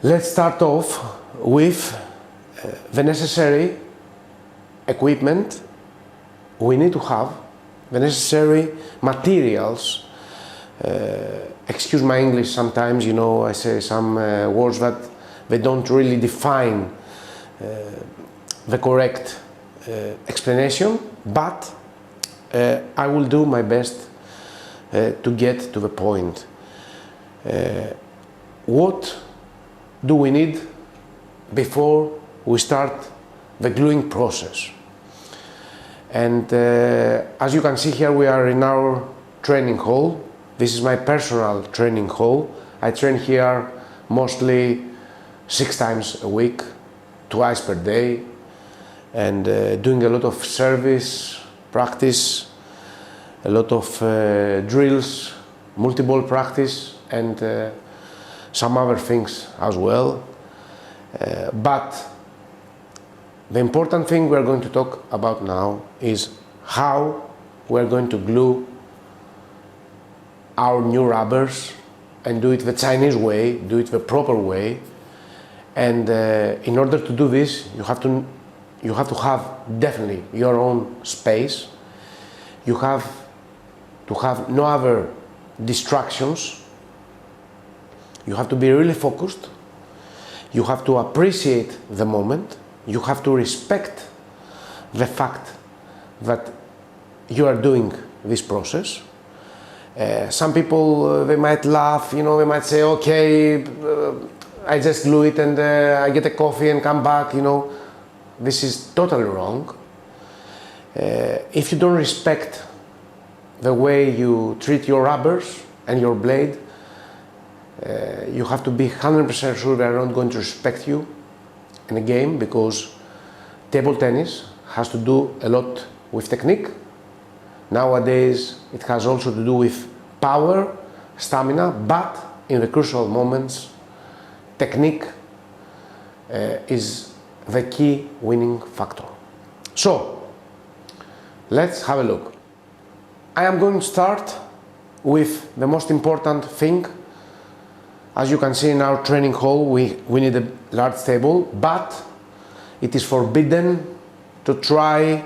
Let's start off with the necessary equipment we need to have, the necessary materials. Excuse my English sometimes, you know, I say some words that they don't really define the correct explanation, but I will do my best to get to the point. What do we need before we start the gluing process? And as you can see here, we are in our training hall. This is my personal training hall. I train here mostly 6 times a week, twice per day, and doing a lot of service, practice, a lot of drills, multi-ball practice, and some other things as well. But the important thing we're going to talk about now is how we're going to glue our new rubbers and do it the Chinese way, do it the proper way. And in order to do this, you have to have definitely your own space. You have to have no other distractions. You have to be really focused. You have to appreciate the moment. You have to respect the fact that you are doing this process. Some people, they might laugh, you know, they might say, okay, I just glue it and I get a coffee and come back, you know. This is totally wrong. If you don't respect the way you treat your rubbers and your blade, you have to be 100% sure they are not going to respect you in a game, because table tennis has to do a lot with technique. Nowadays it has also to do with power, stamina, but in the crucial moments, technique is the key winning factor. So let's have a look. I am going to start with the most important thing. As you can see in our training hall, we need a large table, but it is forbidden to try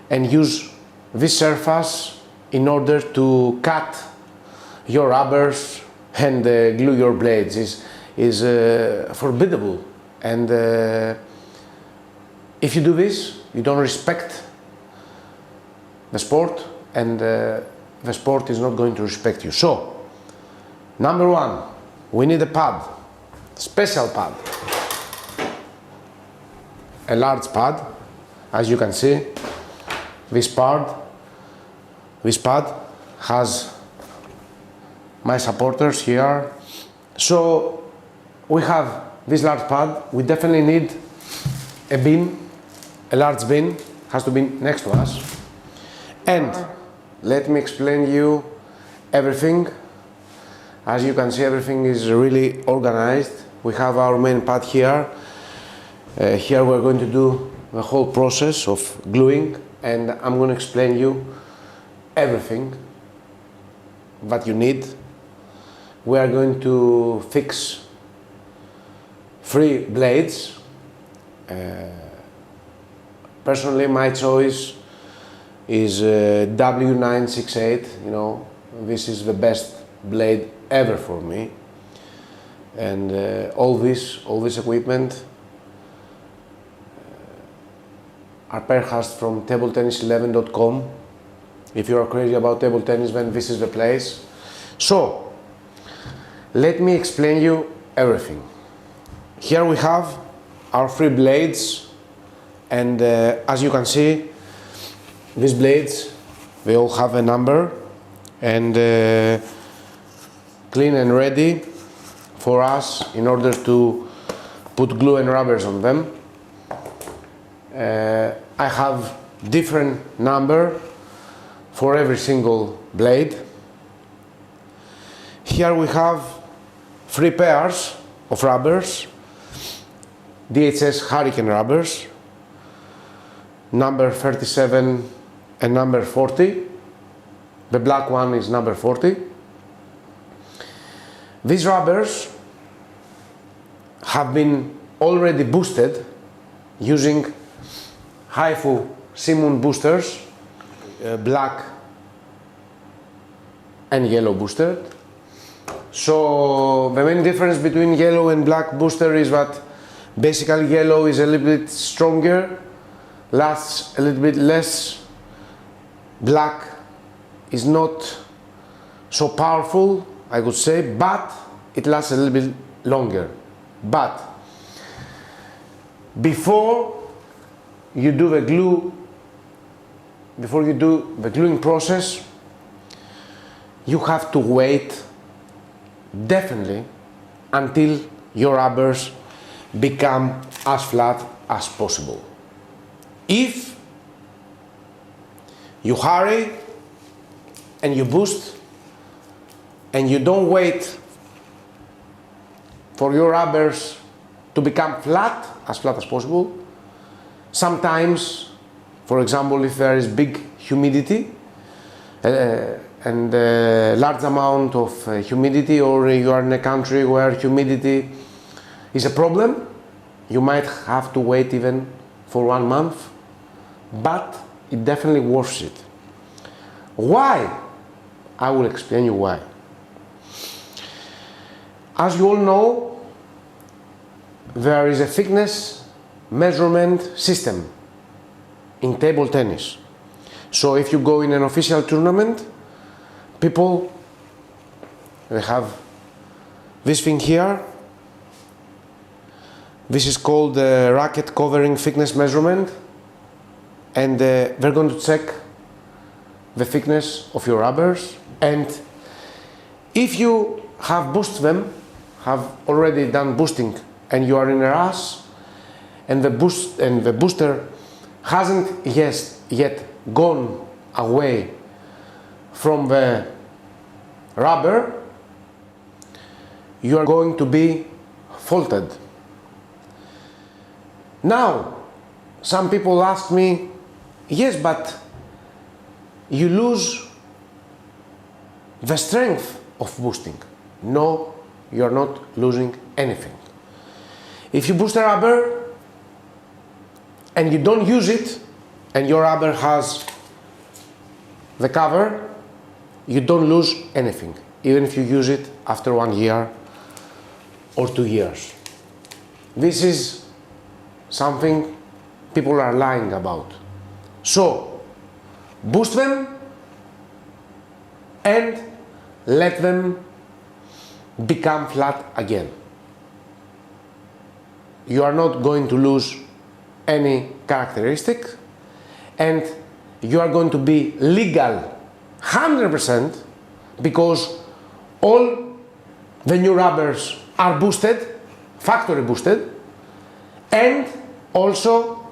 and use this surface in order to cut your rubbers and glue your blades. Is forbiddable. And if you do this, you don't respect the sport, and the sport is not going to respect you. So, number one, we need a pad, special pad, a large pad. As you can see, this pad has my supporters here. So we have this large pad. We definitely need a bin, a large bin, has to be next to us. And let me explain you everything. As you can see, everything is really organized. We have our main pad here. Here we're going to do the whole process of gluing, and I'm going to explain you everything that you need. We are going to fix 3 blades. Personally, my choice is W968. You know, this is the best blade ever for me, and all this equipment are purchased from tabletennis11.com. If you are crazy about table tennis, then this is the place. So let me explain you everything. Here we have our 3 blades, and as you can see, these blades, they all have a number, and clean and ready for us in order to put glue and rubbers on them. I have different number for every single blade. Here we have 3 pairs of rubbers, DHS Hurricane rubbers, number 37 and number 40. The black one is number 40. These rubbers have been already boosted using HIFU Simon boosters, black and yellow booster. So the main difference between yellow and black booster is that basically yellow is a little bit stronger, lasts a little bit less. Black is not so powerful, I would say, but it lasts a little bit longer. But before you do the gluing process, you have to wait definitely until your rubbers become as flat as possible. If you hurry and you boost and you don't wait for your rubbers to become flat as possible, sometimes, for example, if there is big humidity and a large amount of humidity, or you are in a country where humidity is a problem, you might have to wait even for 1 month, but it definitely worth it. Why? I will explain you why. As you all know, there is a thickness measurement system in table tennis. So if you go in an official tournament, people, they have this thing here. This is called the racket covering thickness measurement, and they're going to check the thickness of your rubbers. And if you have boosted them, have already done boosting, and you are in a rush, and the booster hasn't yet gone away from the rubber, you are going to be faulted. Now, some people ask me, yes, but you lose the strength of boosting. No, you are not losing anything. If you boost a rubber and you don't use it, and your rubber has the cover, you don't lose anything, even if you use it after 1 year or 2 years. This is something people are lying about. So, boost them and let them become flat again. You are not going to lose any characteristic, and you are going to be legal 100% because all the new rubbers are boosted, factory boosted, and also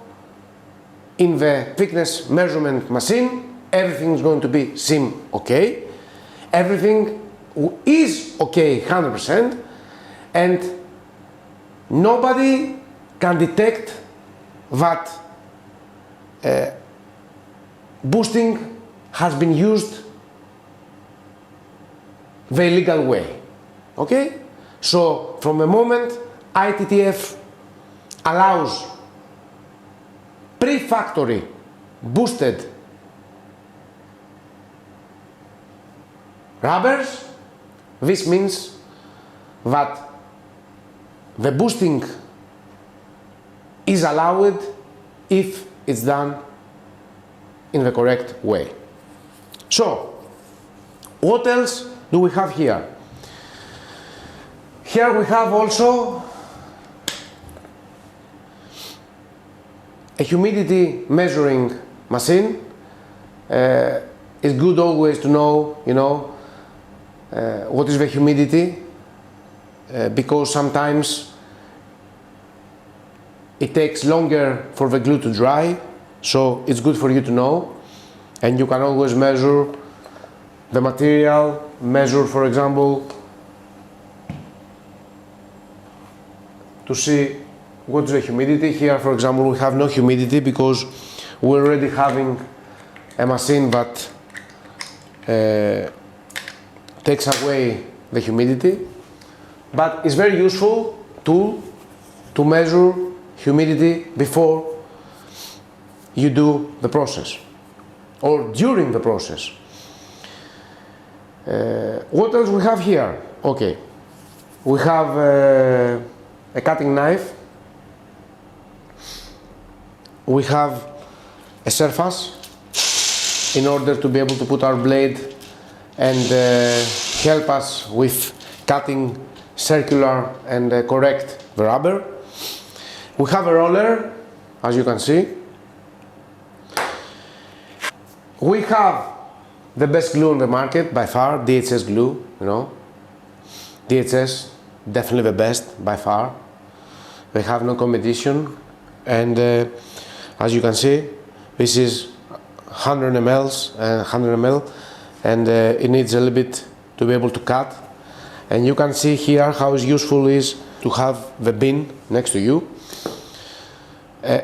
in the thickness measurement machine, everything is going to be seem okay. Everything is okay 100%, and nobody can detect that boosting has been used the illegal way. Okay? So from the moment ITTF allows pre-factory boosted rubbers, this means that the boosting is allowed if it's done in the correct way. So, what else do we have here? Here we have also a humidity measuring machine. It's good always to know, what is the humidity, because sometimes it takes longer for the glue to dry, so it's good for you to know, and you can always measure the material, measure, for example, to see what's the humidity. Here, for example, we have no humidity because we're already having a machine that takes away the humidity, but it's very useful tool to measure humidity before you do the process or during the process. What else we have here? Okay, we have a cutting knife, we have a surface in order to be able to put our blade and help us with cutting circular and correct the rubber. We have a roller, as you can see. We have the best glue on the market by far, DHS glue, you know. DHS, definitely the best by far. They have no competition, and as you can see, this is 100 ml, and it needs a little bit to be able to cut. And you can see here how useful it is to have the bin next to you.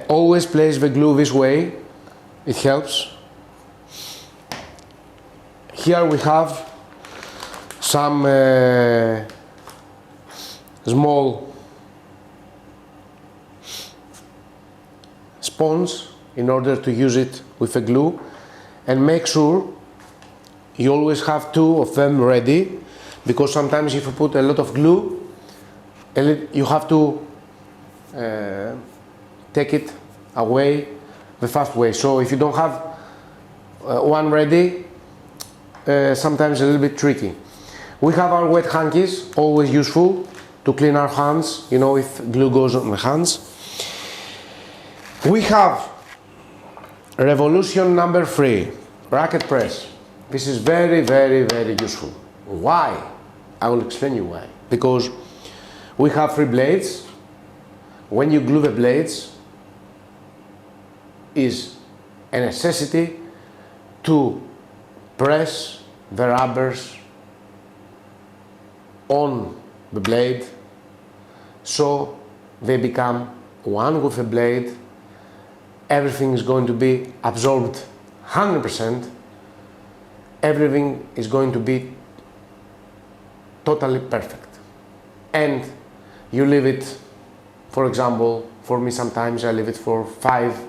Always place the glue this way, it helps. Here we have some small sponge in order to use it with the glue, and make sure you always have 2 of them ready, because sometimes if you put a lot of glue, you have to take it away the fast way. So if you don't have one ready, sometimes a little bit tricky. We have our wet hankies, always useful to clean our hands, you know, if glue goes on the hands. We have revolution number 3, racket press. This is very, very, very useful. Why? I will explain you why. Because we have 3 blades. When you glue the blades, is a necessity to press the rubbers on the blade so they become one with the blade. Everything is going to be absorbed 100%. Everything is going to be totally perfect. And you leave it, for example, for me sometimes I leave it for 5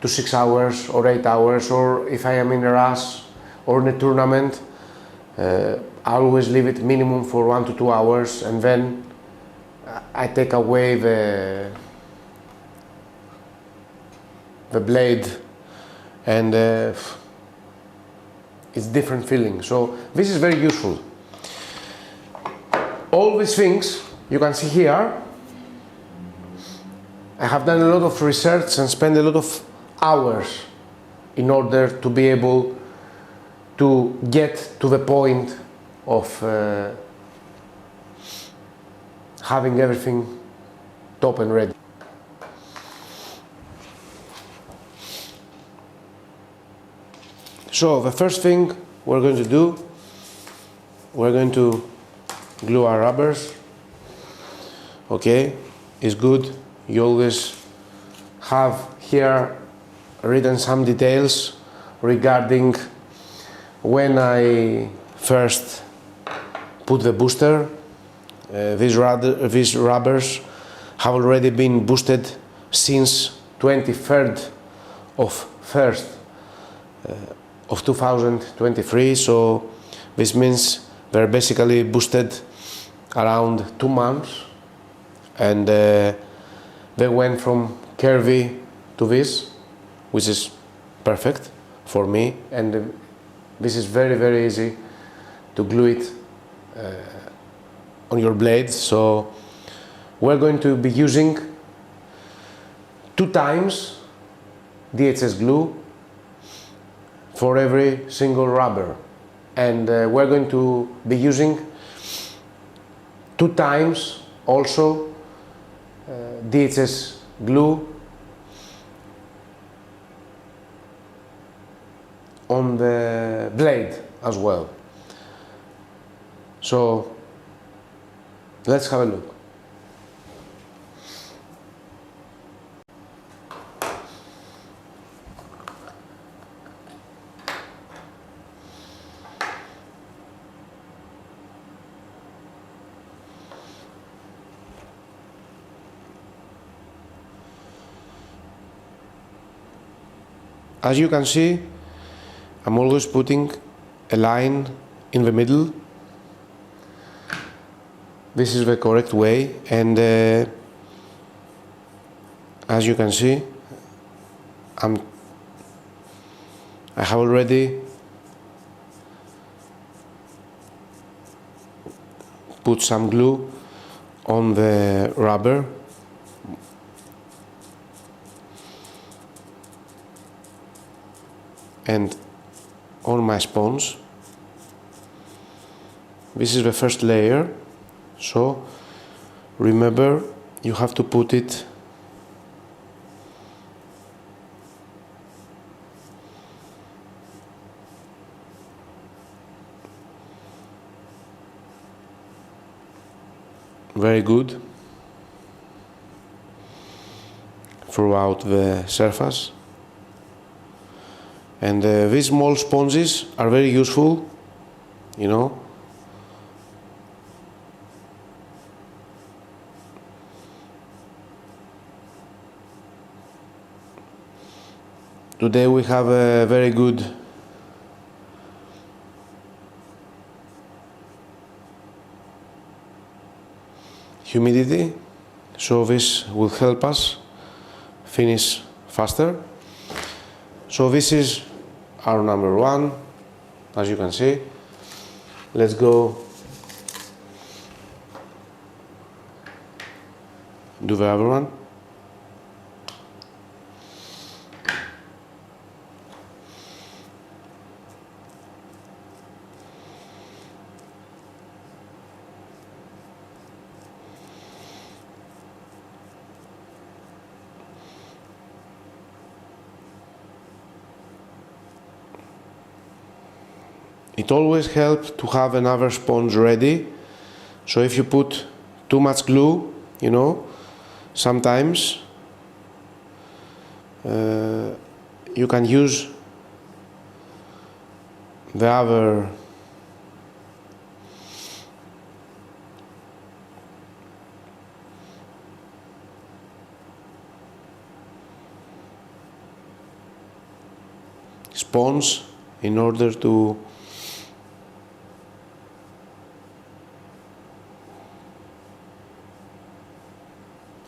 to 6 hours or 8 hours, or if I am in a rush or in a tournament, I always leave it minimum for 1 to 2 hours, and then I take away the blade, and it's different feeling. So this is very useful. All these things you can see here. I have done a lot of research and spent a lot of hours in order to be able to get to the point of having everything top and ready. So the first thing we're going to do, we're going to glue our rubbers. Okay, it's good. You always have here written some details regarding when I first put the booster. These rubbers have already been boosted since 23rd of 1st of 2023, so this means they're basically boosted around 2 months, and they went from curvy to this, which is perfect for me, and this is very, very easy to glue it on your blades. So we're going to be using 2 times DHS glue for every single rubber, and we're going to be using 2 times also DHS glue on the blade as well. So let's have a look. as you can see, I'm always putting a line in the middle. This is the correct way, and as you can see, I have already put some glue on the rubber. And on my sponge. This is the first layer, so remember you have to put it very good throughout the surface. And these small sponges are very useful, you know. Today we have a very good humidity, so this will help us finish faster. So this is our number one, as you can see. Let's go do the other one. It always helps to have another sponge ready. So if you put too much glue, you know, sometimes you can use the other sponge in order to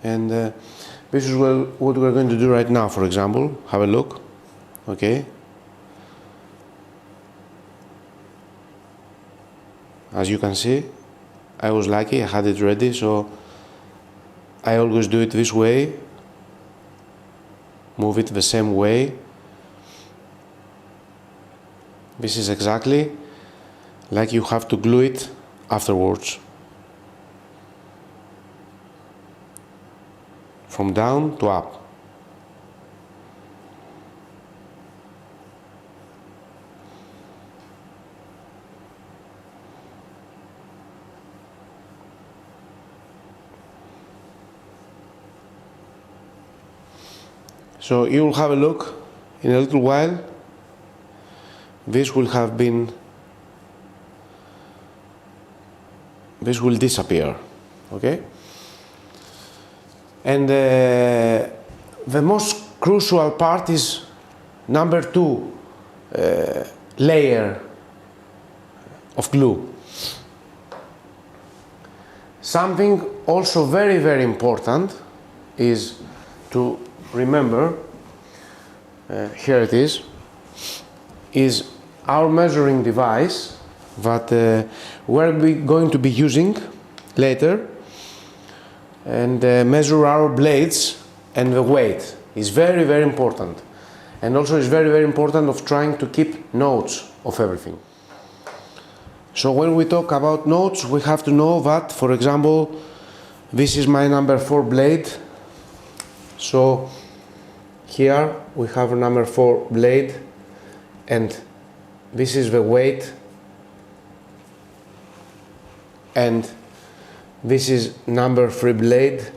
and this is what we're going to do right now. For example, have a look. Okay, as you can see, I was lucky, I had it ready, so I always do it this way, move it the same way. This is exactly like you have to glue it afterwards, from down to up. So you will have a look in a little while. This will disappear, okay? And the most crucial part is number two layer of glue. Something also very, very important is to remember, here it is our measuring device that we're going to be using later, and measure our blades, and the weight is very, very important. And also it's very, very important of trying to keep notes of everything. So when we talk about notes, we have to know that, for example, this is my number 4 blade. So here we have a number 4 blade, and this is the weight, and this is number 3 blade.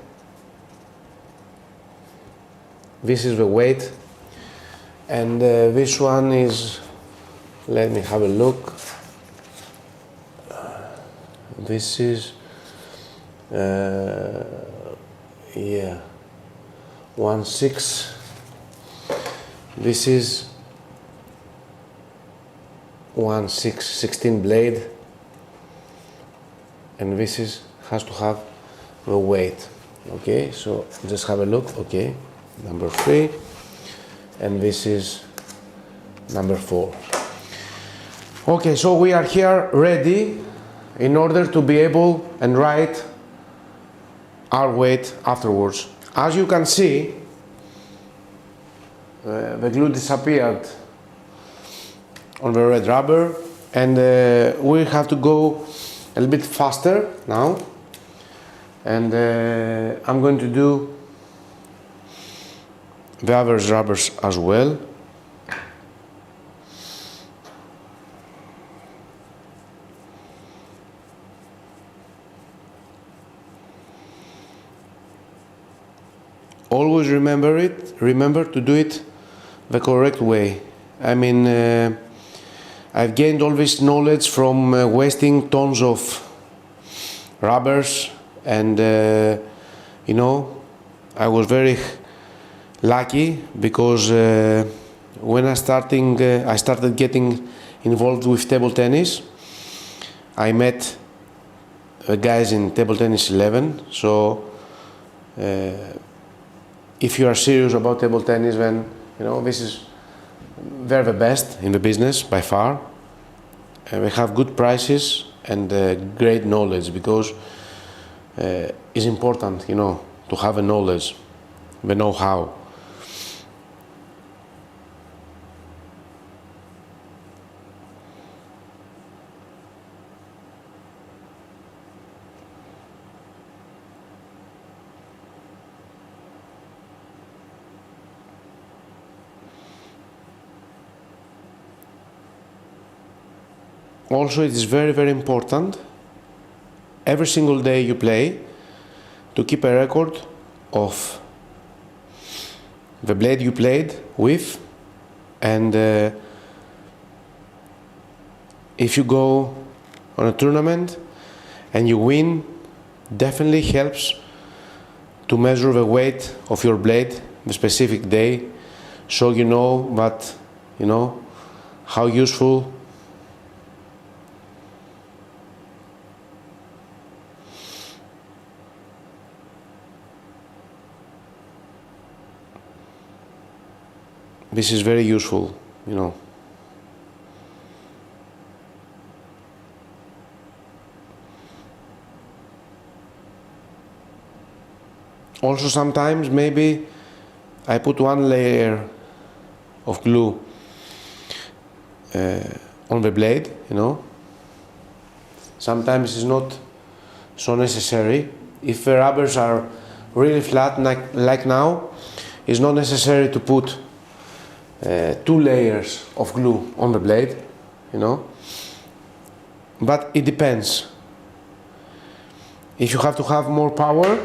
This is the weight, and this one is, let me have a look. This is, yeah, 1/6. This is 1/16 blade, and this has to have the weight. Okay, so just have a look. Okay, number 3, and this is number 4. Okay, so we are here ready in order to be able and write our weight afterwards. As you can see, the glue disappeared on the red rubber, and we have to go a little bit faster now, and I'm going to do the other rubbers as well. Always remember to do it the correct way. I mean, I've gained all this knowledge from wasting tons of rubbers, and you know, I was very lucky because when I started getting involved with table tennis, I met the guys in Table Tennis 11. So if you are serious about table tennis, then you know they're the best in the business by far. And they have good prices and great knowledge, because it's important, you know, to have a knowledge, the know-how. Also, it is very important every single day you play to keep a record of the blade you played with, and if you go on a tournament and you win, definitely helps to measure the weight of your blade the specific day, so you know that, you know, how useful this is. Very useful, you know. Also, sometimes maybe I put one layer of glue on the blade, you know. Sometimes it's not so necessary. If the rubbers are really flat, like now, it's not necessary to put 2 layers of glue on the blade, you know. But it depends. If you have to have more power,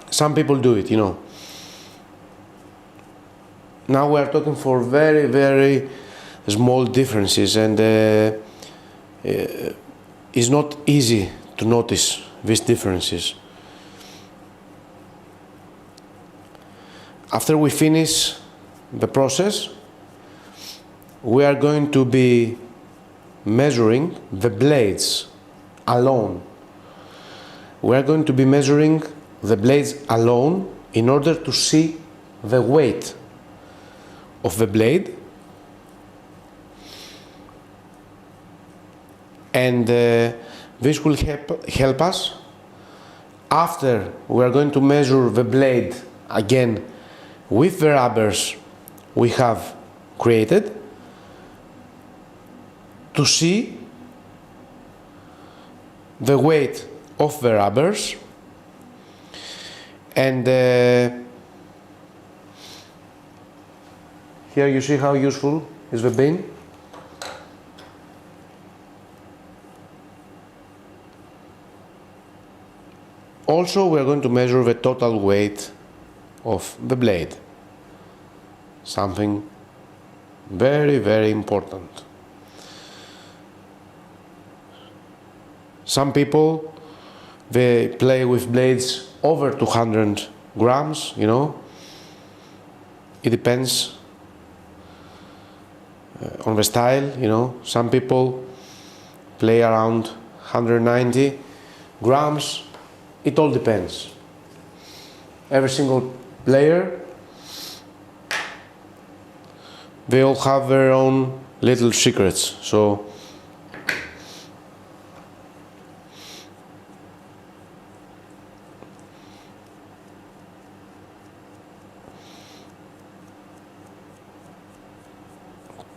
some people do it, you know. Now we are talking for very small differences, and it's not easy to notice these differences. After we finish the process, we are going to be measuring the blades alone. We are going to be measuring the blades alone in order to see the weight of the blade, and this will help us. After, we are going to measure the blade again with the rubbers we have created, to see the weight of the rubbers, and here you see how useful is the bin. Also, we are going to measure the total weight of the blade. Something very important. Some people, they play with blades over 200 grams, you know. It depends on the style, you know. Some people play around 190 grams. It all depends. Every single player, they all have their own little secrets. So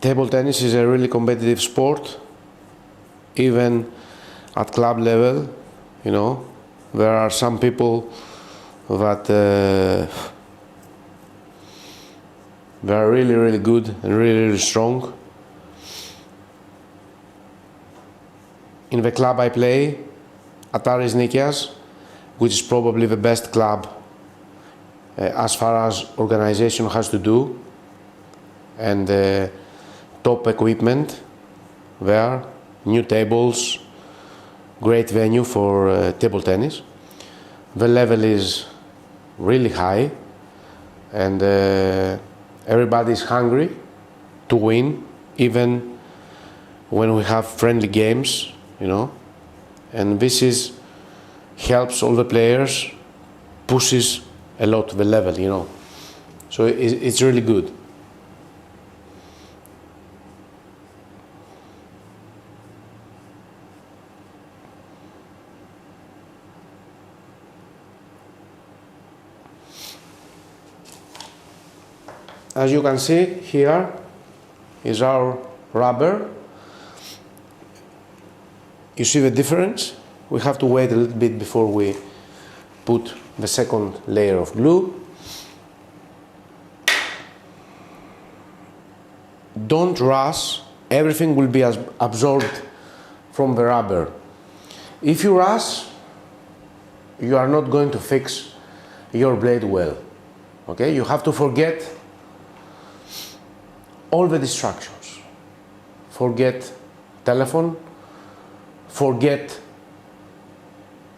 table tennis is a really competitive sport, even at club level, you know. There are some people that they are really, really good and really, really strong. In the club I play, at Ciocas, which is probably the best club as far as organization has to do, and top equipment there, new tables, great venue for table tennis. The level is really high, and everybody is hungry to win, even when we have friendly games, you know. And this is helps all the players, pushes a lot the level, you know. So it's really good. As you can see, here is our rubber. You see the difference? We have to wait a little bit before we put the second layer of glue. Don't rush, everything will be absorbed from the rubber. If you rush, you are not going to fix your blade well. Okay, you have to forget all the distractions. Forget telephone, forget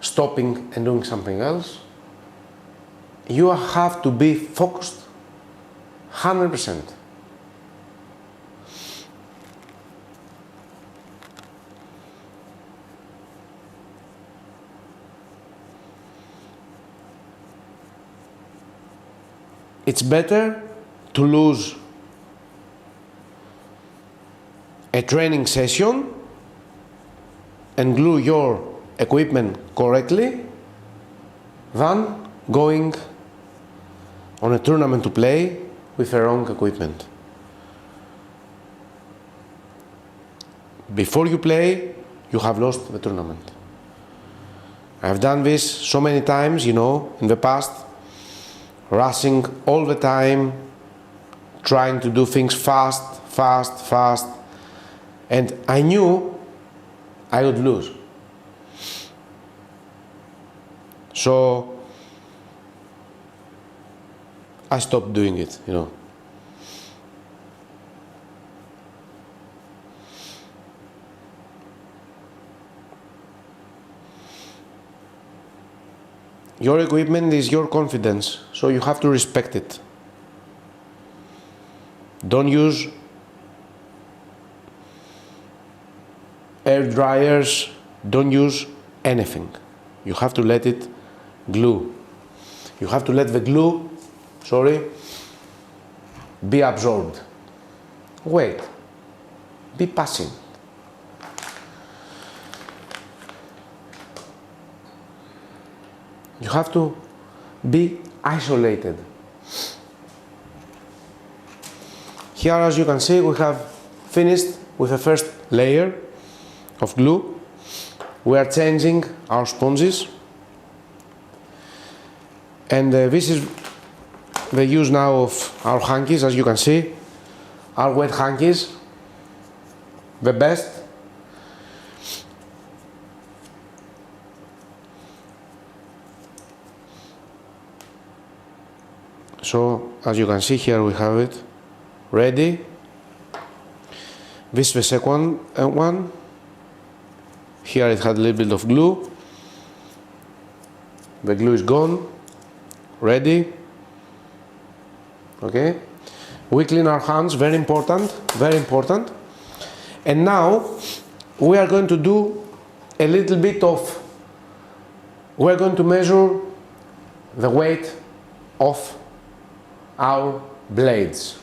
stopping and doing something else. You have to be focused 100%. It's better to lose a training session and glue your equipment correctly than going on a tournament to play with the wrong equipment. Before you play, you have lost the tournament. I've done this so many times, you know, in the past, rushing all the time, trying to do things fast, and I knew I would lose. So I stopped doing it, you know. Your equipment is your confidence, so you have to respect it. Don't use air dryers, don't use anything. You have to let it glue. You have to let the glue, be absorbed. Wait, be patient. You have to be isolated. Here, as you can see, we have finished with the first layer of glue. We are changing our sponges, and this is the use now of our hankies. As you can see, our wet hankies, the best. So, as you can see here, we have it ready. This is the second one. Here it had a little bit of glue. The glue is gone. Ready. Okay. We clean our hands, very important, very important. And now we are going to do a little bit of, we're going to measure the weight of our blades.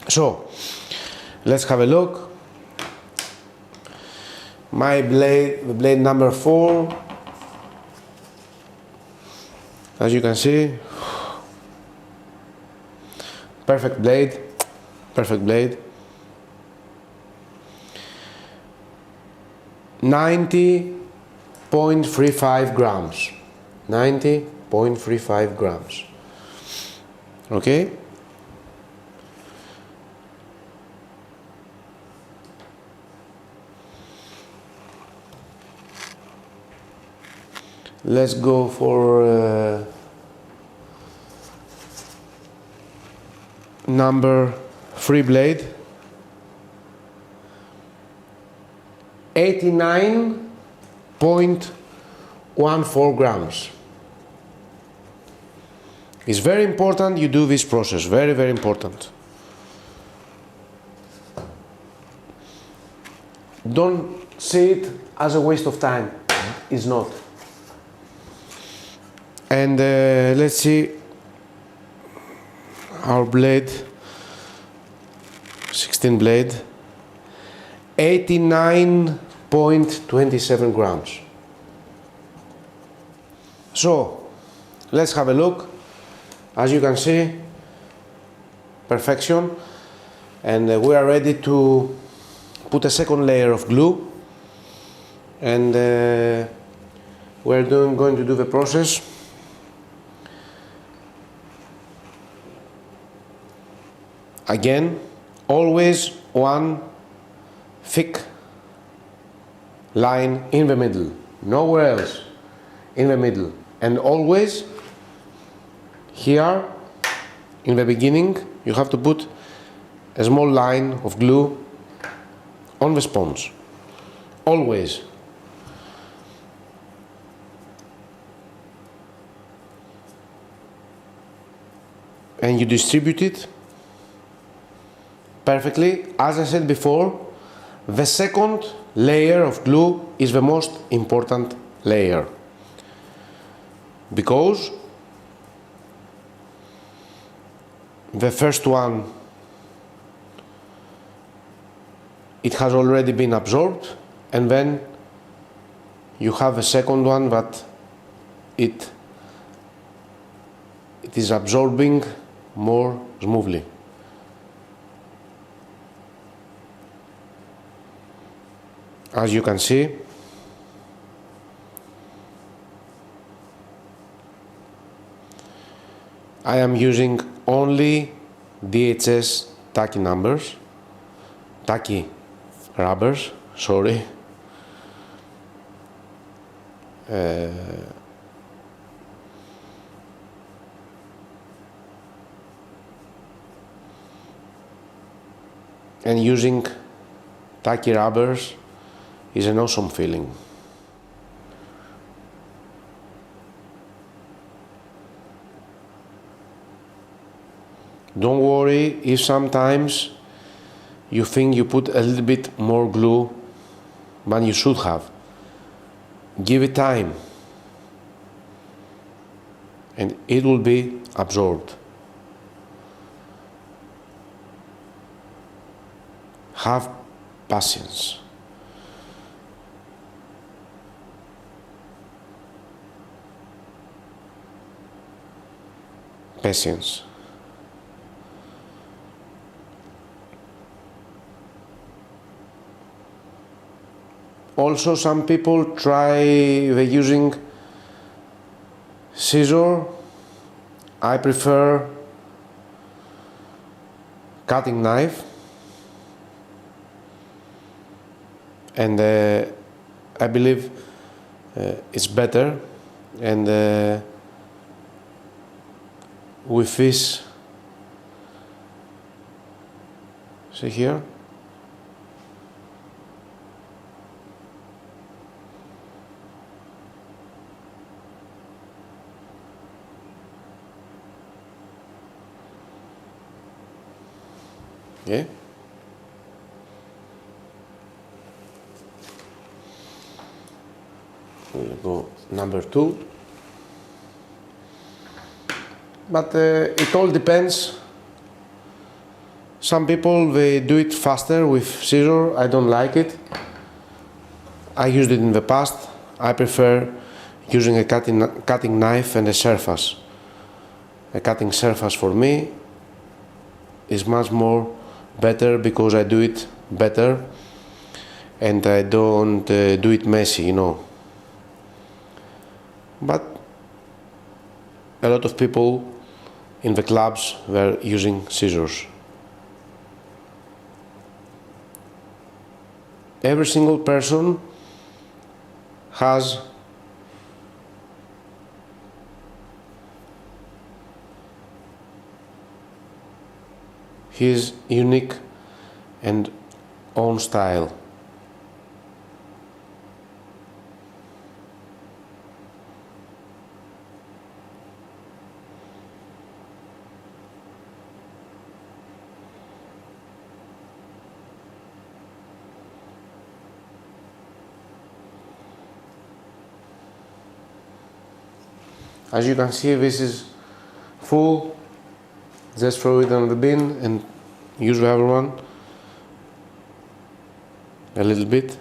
So let's have a look. My blade, the blade number 4, as you can see, perfect blade, perfect blade. 90.35 grams, 90.35 grams, okay? Let's go for number 3 blade. 89.14 grams. It's very important you do this process, very, very important. Don't see it as a waste of time, it's not. And let's see our blade, 16 blade, 89.27 grams. So let's have a look. As you can see, perfection, and we are ready to put a second layer of glue, and we're going to do the process. Again, always one thick line in the middle, nowhere else, in the middle, and always here in the beginning you have to put a small line of glue on the sponge, always. And you distribute it perfectly. As I said before, the second layer of glue is the most important layer, because the first one, it has already been absorbed, and then you have a second one that it is absorbing more smoothly. As you can see, I am using only DHS tacky rubbers, sorry. And using tacky rubbers is an awesome feeling. Don't worry if sometimes you think you put a little bit more glue than you should have. Give it time and it will be absorbed. Have patience. Patience. Also, some people try using scissors. I prefer cutting knife, and I believe it's better, and with this, see here, Okay. We'll go number 2. But it all depends. Some people, they do it faster with scissors. I don't like it. I used it in the past. I prefer using a cutting knife and a surface. A cutting surface for me is much more better because I do it better and I don't do it messy, you know. But a lot of people in the clubs were using scissors. Every single person has his unique and own style. As you can see, this is full. Just throw it on the bin and use the other one a little bit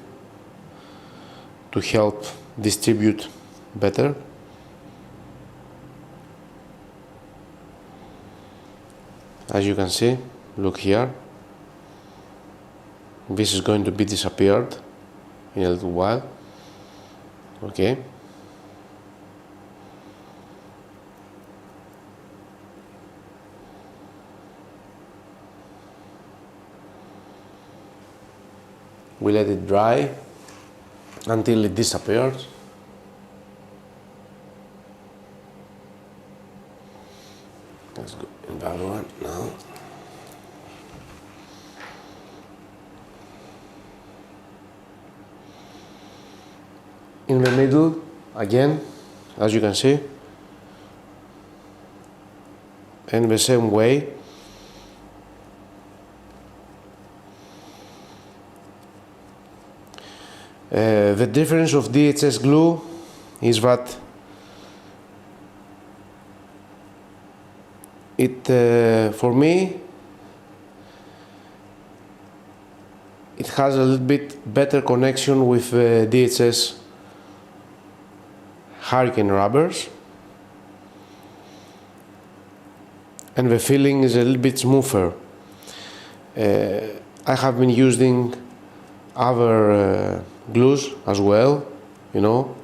to help distribute better. As you can see, look here. This is going to be disappeared in a little while. Okay. We let it dry until it disappears. Let's go in the other one now. In the middle, again, as you can see, in the same way. The difference of DHS glue is that for me, it has a little bit better connection with DHS Hurricane rubbers, and the feeling is a little bit smoother. I have been using other glues as well, you know.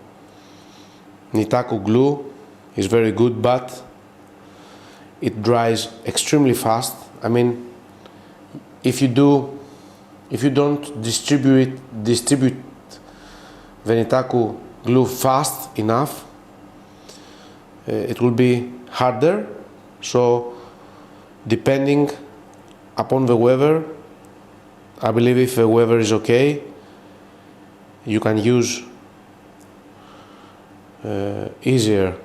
Nitaku glue is very good, but it dries extremely fast. I mean, if you don't distribute the Nitaku glue fast enough, it will be harder. So depending upon the weather, I believe if the weather is okay, you can use easier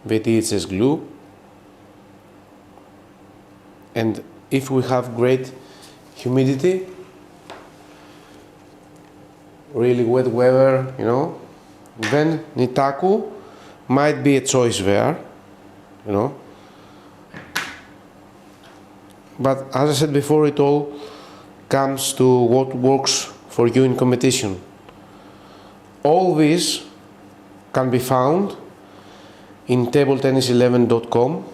the DHS glue. And if we have great humidity, really wet weather, you know, then Nitaku might be a choice there, you know. But as I said before, it all comes to what works for you in competition. All this can be found in tabletennis11.com.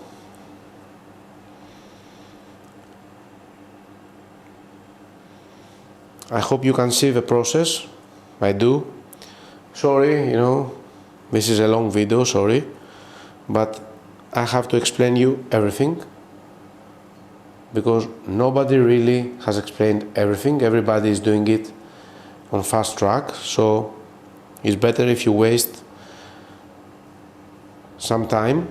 I hope you can see the process. I do. Sorry, you know, this is a long video, sorry, but I have to explain you everything, because nobody really has explained everything. Everybody is doing it on fast track, so it's better if you waste some time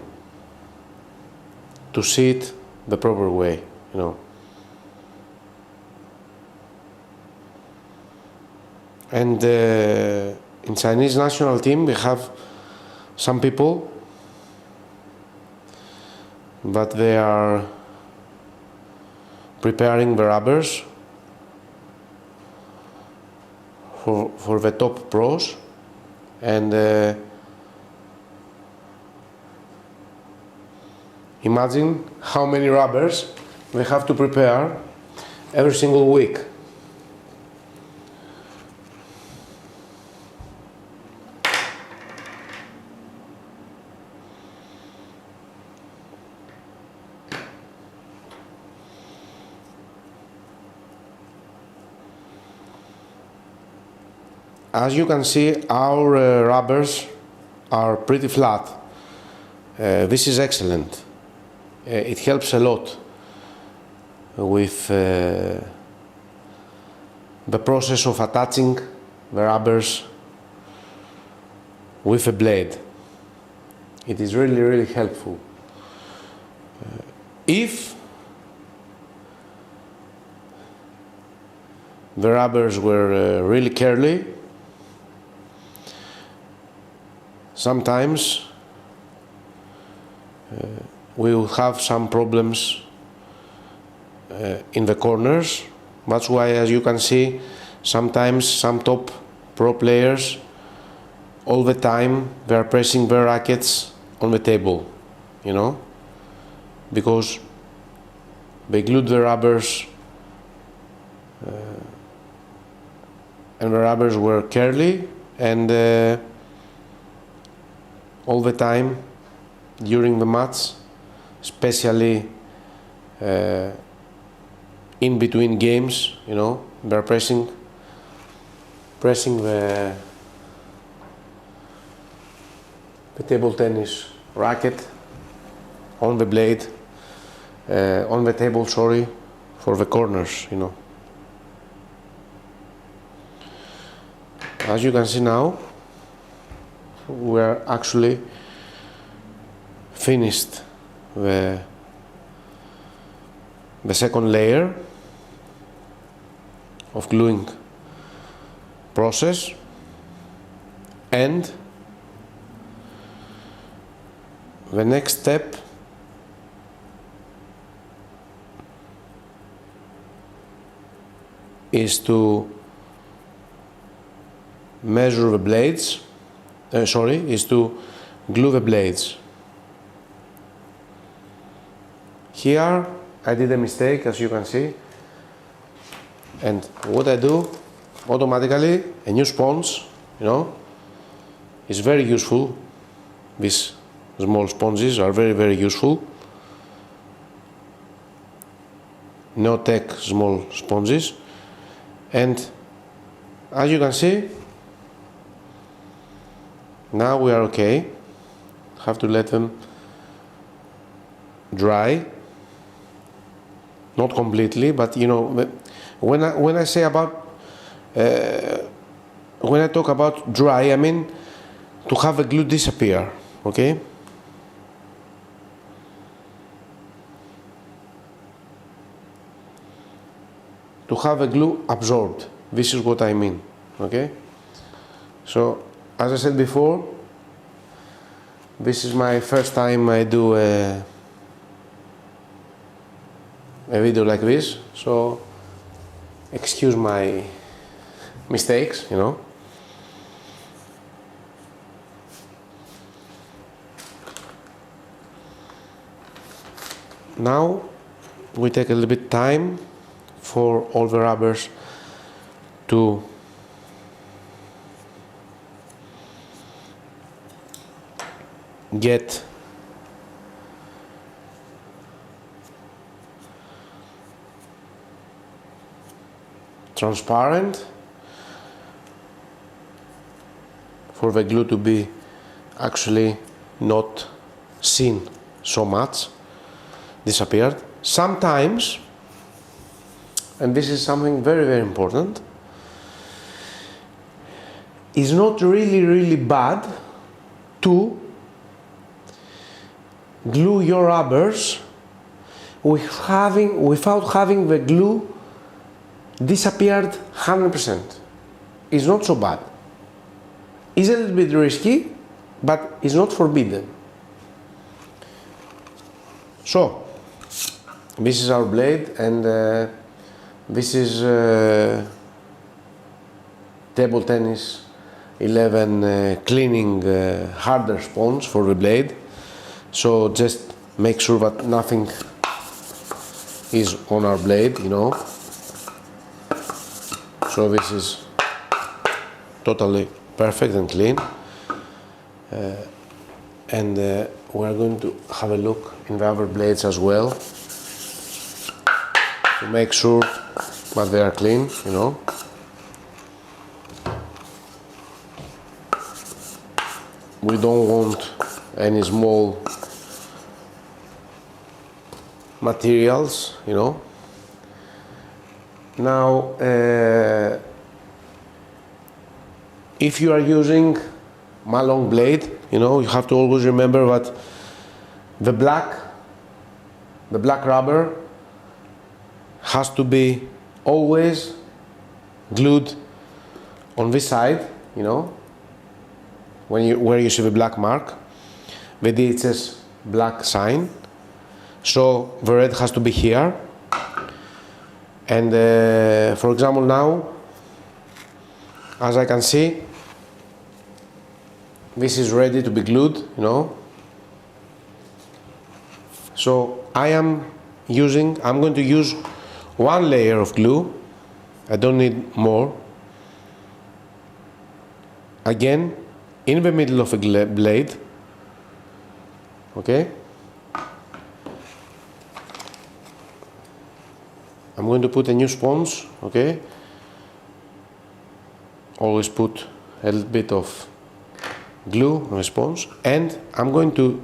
to see it the proper way, you know. And in Chinese national team we have some people that they are preparing the rubbers for the top pros, and imagine how many rubbers they have to prepare every single week. As you can see, our rubbers are pretty flat. This is excellent. It helps a lot with the process of attaching the rubbers with a blade. It is really, really helpful. If the rubbers were really curly, sometimes we will have some problems in the corners. That's why, as you can see, sometimes some top pro players, all the time they are pressing their rackets on the table, you know, because they glued the rubbers and the rubbers were curly, and all the time during the match, especially in between games, you know, they're pressing the table tennis racket on the blade, on the table, sorry, for the corners, you know. As you can see now, we are actually finished the second layer of gluing process, and the next step is to measure the blades, is to glue the blades. Here I did a mistake, as you can see, and what I do, automatically a new sponge, you know, is very useful. These small sponges are very, very useful. No-tech small sponges, and as you can see, now we are okay. Have to let them dry, not completely, but you know, when I say about when I talk about dry, I mean to have the glue disappear, okay? To have the glue absorbed, this is what I mean, okay? So, as I said before, this is my first time I do a video like this, so excuse my mistakes, you know. Now we take a little bit time for all the rubbers to get transparent, for the glue to be actually not seen so much, disappeared. Sometimes, and this is something very, very important, it's not really, really bad to glue your rubbers without having the glue disappeared 100%. It's not so bad. It's a little bit risky, but it's not forbidden. So this is our blade, and this is table tennis 11 cleaning harder sponge for the blade. So just make sure that nothing is on our blade, you know. So this is totally perfect and clean. And we're going to have a look in the other blades as well to make sure that they are clean, you know. We don't want any small materials, you know. Now, if you are using Malong blade, you know, you have to always remember that the black rubber has to be always glued on this side, you know, where you see the black mark, the DHS black sign. So the red has to be here. And for example now, as I can see, this is ready to be glued, you know. So I'm going to use one layer of glue. I don't need more. Again, in the middle of a blade, okay. I'm going to put a new sponge, okay. Always put a little bit of glue on a sponge, and I'm going to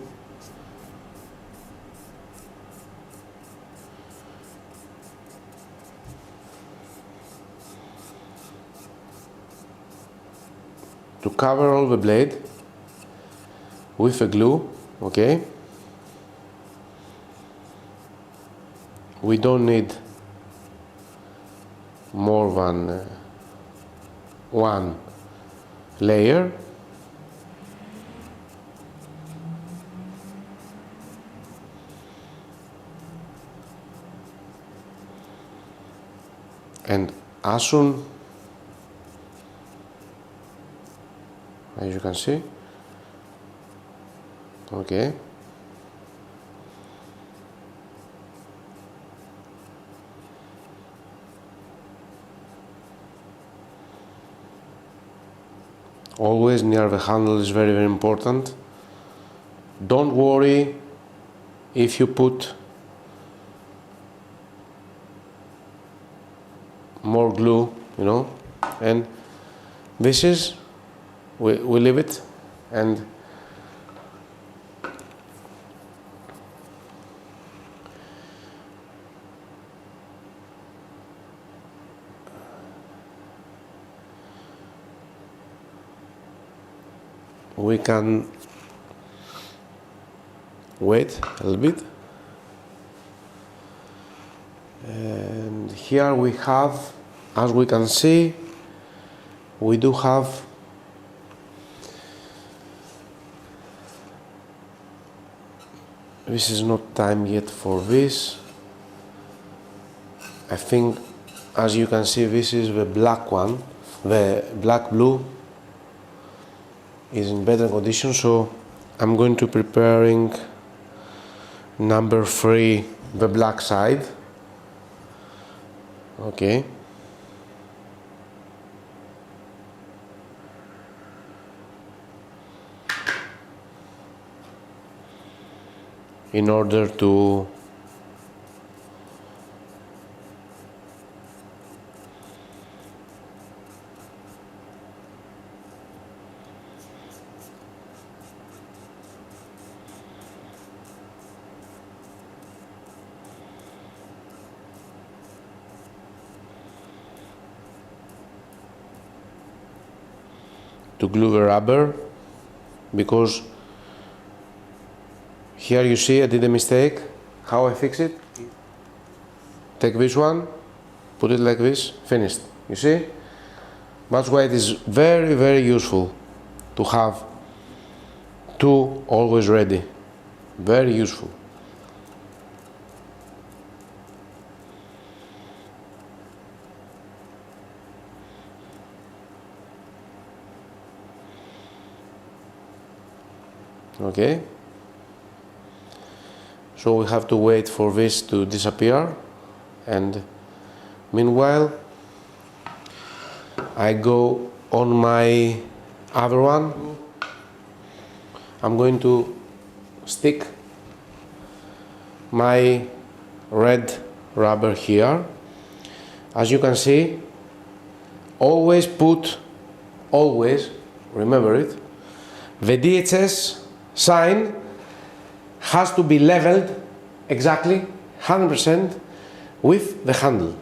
cover all the blade with the glue, okay. We don't need more than one layer. And as soon as you can see, okay, always near the handle is very, very important. Don't worry if you put more glue, you know, and this is, we leave it, and we can wait a little bit. And here we have, as we can see, we do have this is not time yet for this. I think, as you can see, this is the black one. The black blue is in better condition, so I'm going to preparing number 3, the black side. Okay. In order to glue the rubber, because here you see I did a mistake. How I fix it? Take this one, put it like this, finished. You see? That's why it is very, very useful to have two always ready. Very useful. Okay, so we have to wait for this to disappear, and meanwhile I go on my other one. I'm going to stick my red rubber here. As you can see, always remember it, the DHS sign has to be leveled exactly 100% with the handle.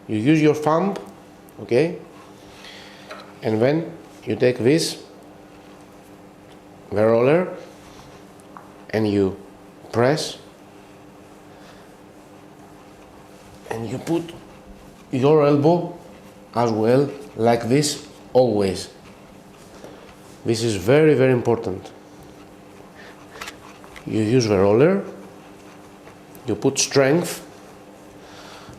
You use your thumb, okay, and then you take this, the roller, and you press, and you put your elbow as well, like this, always. This is very, very important. You use the roller, you put strength,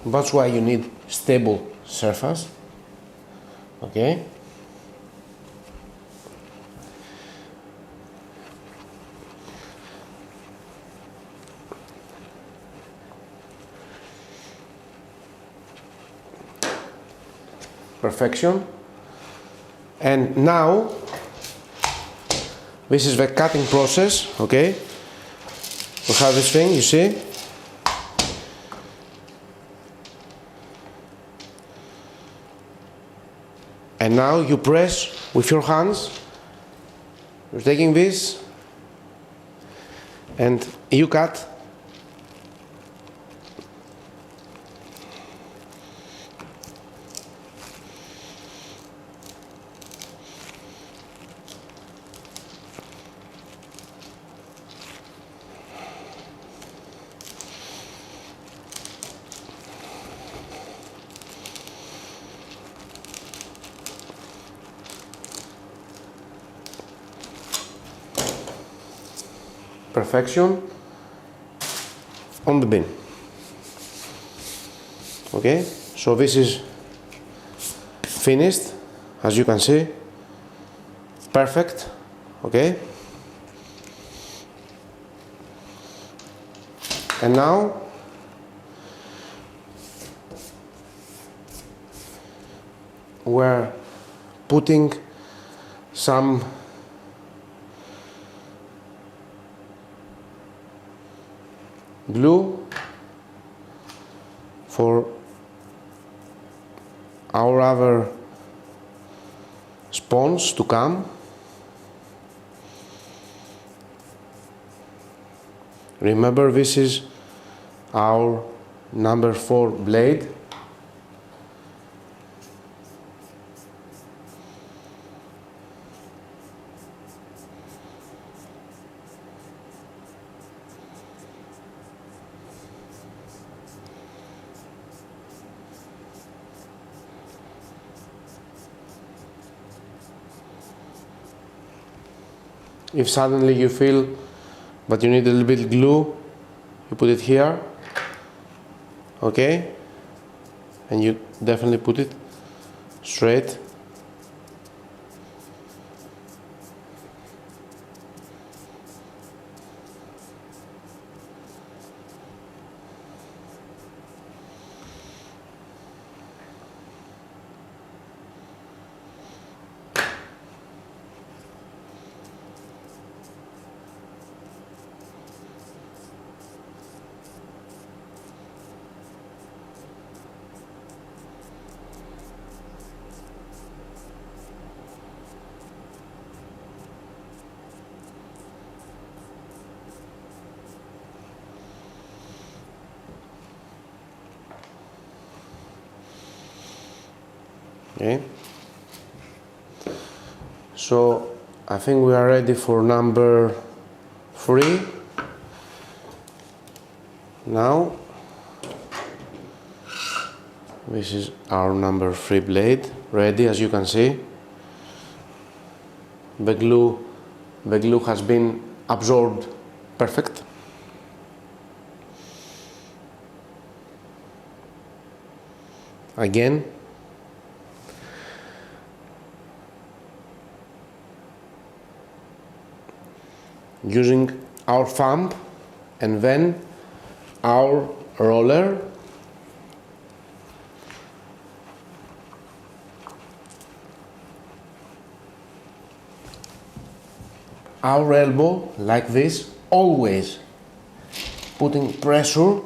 that's why you need stable surface, okay? Perfection. And now this is the cutting process, okay? We have this thing, you see? And now you press with your hands. You're taking this and you cut. Perfection on the bin. Okay, so this is finished, as you can see, perfect. Okay, and now we're putting some glue for our other sponge to come. Remember, this is our number 4 blade. If suddenly you feel that you need a little bit glue, you put it here, okay, and you definitely put it straight. Okay, so I think we are ready for number 3 now. This is our number 3 blade ready. As you can see, the glue has been absorbed perfect. again. Using our thumb and then our roller. Our elbow like this, always putting pressure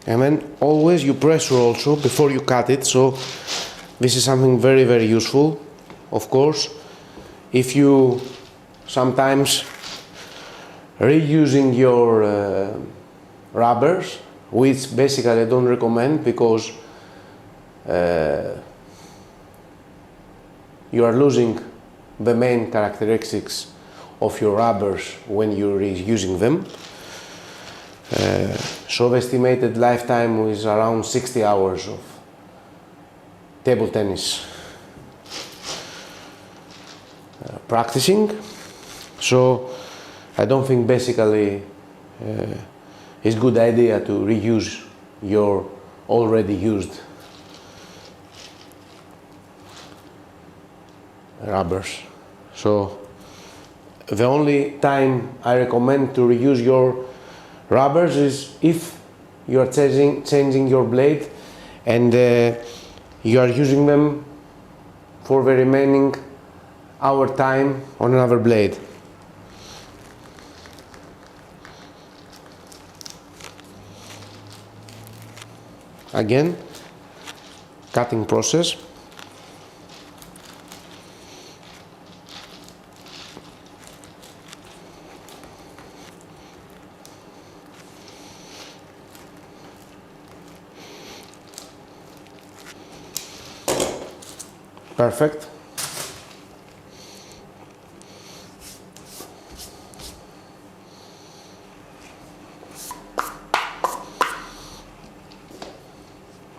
and then always you pressure also before you cut it, so this is something very, very useful. Of course, if you sometimes reusing your rubbers, which basically I don't recommend because you are losing the main characteristics of your rubbers when you're reusing them. So the estimated lifetime is around 60 hours of table tennis practicing. So I don't think basically it's a good idea to reuse your already used rubbers. So the only time I recommend to reuse your rubbers is if you are changing your blade and you are using them for the remaining hour time on another blade. Again, cutting process. Perfect.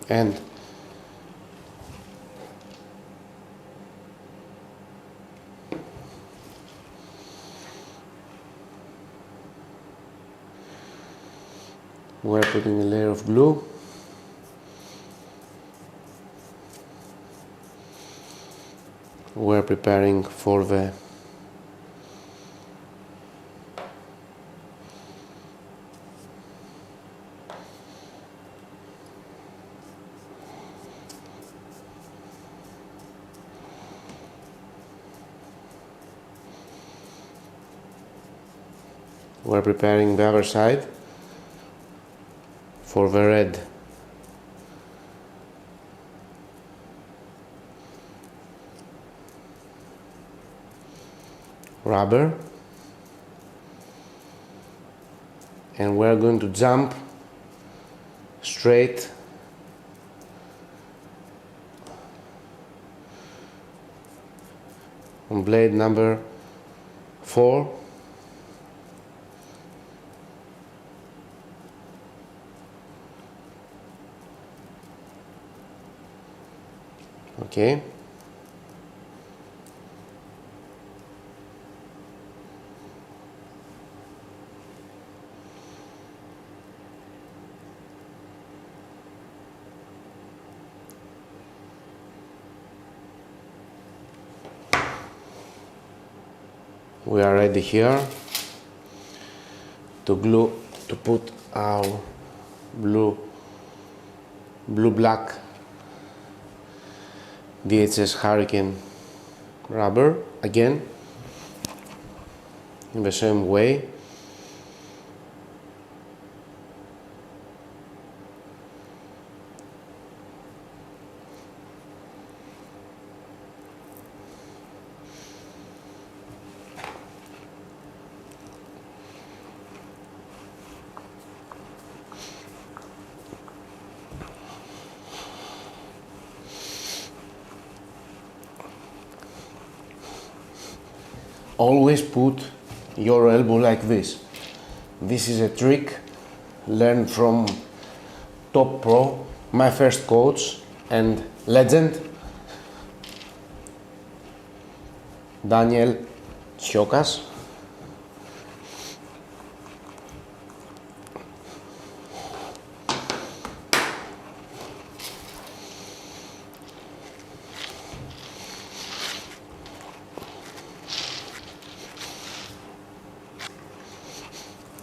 And we're putting a layer of glue. We're preparing for the the other side for the red rubber, and we're going to jump straight on blade number 4. Okay. We are ready here to put our blue-black DHS Hurricane rubber again in the same way. Always put your elbow like this. This is a trick learned from top pro, my first coach and legend, Daniel Ciocas.